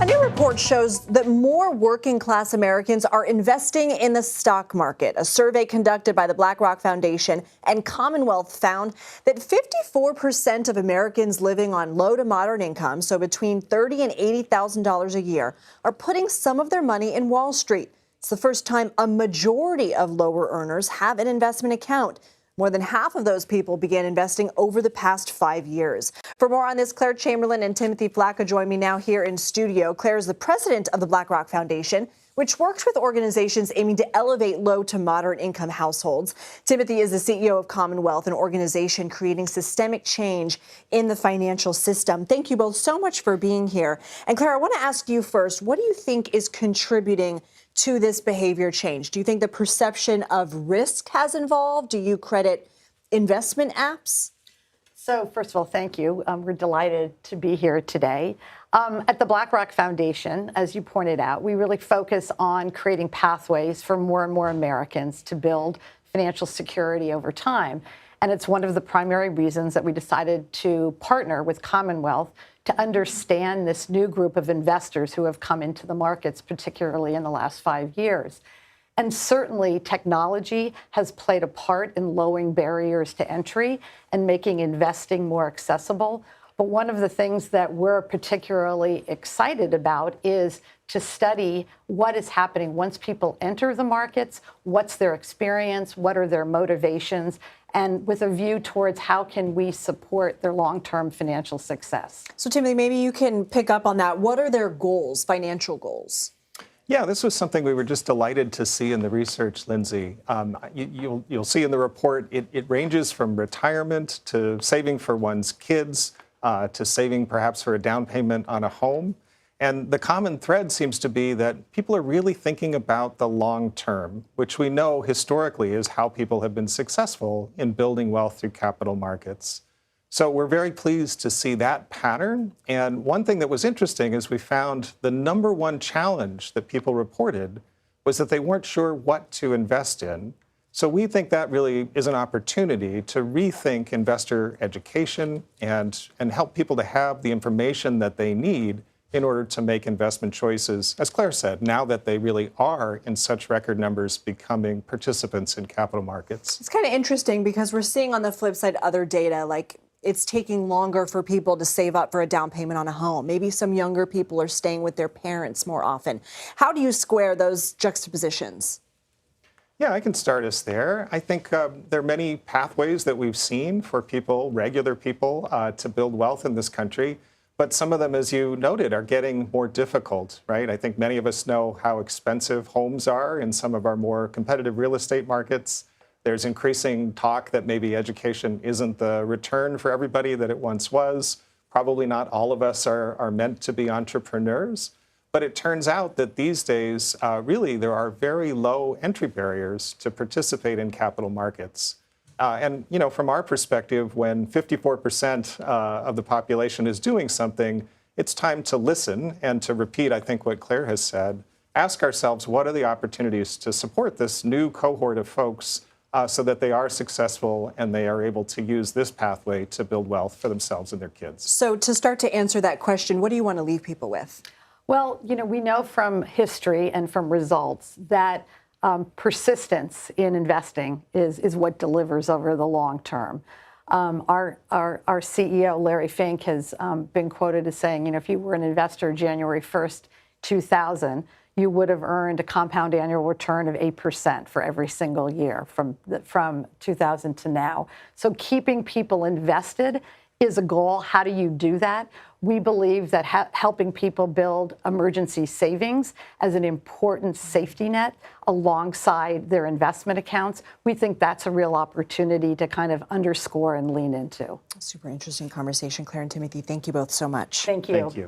A new report shows that more working class Americans are investing in the stock market. A survey conducted by the BlackRock Foundation and Commonwealth found that 54% of Americans living on low to moderate incomes, so between $30,000 and $80,000 a year, are putting some of their money in Wall Street. It's the first time a majority of lower earners have an investment account. More than half of those people began investing over the past 5 years. For more on this, Claire Chamberlain and Timothy Flacke join me now here in studio. Claire is the president of the BlackRock Foundation, which works with organizations aiming to elevate low to moderate income households. Timothy is the CEO of Commonwealth, an organization creating systemic change in the financial system. Thank you both so much for being here. And Claire, I want to ask you first, what do you think is contributing to this behavior change? Do you think the perception of risk has evolved? Do you credit investment apps? So first of all, thank you. We're delighted to be here today. At the BlackRock Foundation, as you pointed out, we really focus on creating pathways for more and more Americans to build financial security over time. And it's one of the primary reasons that we decided to partner with Commonwealth to understand this new group of investors who have come into the markets, particularly in the last 5 years. And certainly technology has played a part in lowering barriers to entry and making investing more accessible. But one of the things that we're particularly excited about is to study what is happening once people enter the markets, what's their experience, what are their motivations, and with a view towards how can we support their long-term financial success. So Timothy, maybe you can pick up on that. What are their goals, financial goals? Yeah, this was something we were just delighted to see in the research, Lindsay. You'll see in the report, it ranges from retirement to saving for one's kids, to saving perhaps for a down payment on a home. And the common thread seems to be that people are really thinking about the long term, which we know historically is how people have been successful in building wealth through capital markets. So we're very pleased to see that pattern. And one thing that was interesting is we found the number one challenge that people reported was that they weren't sure what to invest in. So we think that really is an opportunity to rethink investor education and help people to have the information that they need in order to make investment choices, as Claire said, now that they really are in such record numbers becoming participants in capital markets. It's kind of interesting because we're seeing on the flip side other data, like it's taking longer for people to save up for a down payment on a home. Maybe some younger people are staying with their parents more often. How do you square those juxtapositions? Yeah, I can start us there. I think there are many pathways that we've seen for people, regular people, to build wealth in this country. But some of them, as you noted, are getting more difficult, right? I think many of us know how expensive homes are in some of our more competitive real estate markets. There's increasing talk that maybe education isn't the return for everybody that it once was. Probably not all of us are meant to be entrepreneurs. But it turns out that these days, really, there are very low entry barriers to participate in capital markets. And, you know, from our perspective, when 54% of the population is doing something, it's time to listen and to repeat, I think, what Claire has said. Ask ourselves, what are the opportunities to support this new cohort of folks so that they are successful and they are able to use this pathway to build wealth for themselves and their kids? So to start to answer that question, what do you want to leave people with? Well, you know, we know from history and from results that persistence in investing is what delivers over the long term. Our CEO, Larry Fink, has been quoted as saying, you know, if you were an investor January 1st, 2000, you would have earned a compound annual return of 8% for every single year from 2000 to now. So keeping people invested is a goal. How do you do that? We believe that helping people build emergency savings as an important safety net alongside their investment accounts, we think that's a real opportunity to kind of underscore and lean into. Super interesting conversation, Claire and Timothy. Thank you both so much. Thank you. Thank you.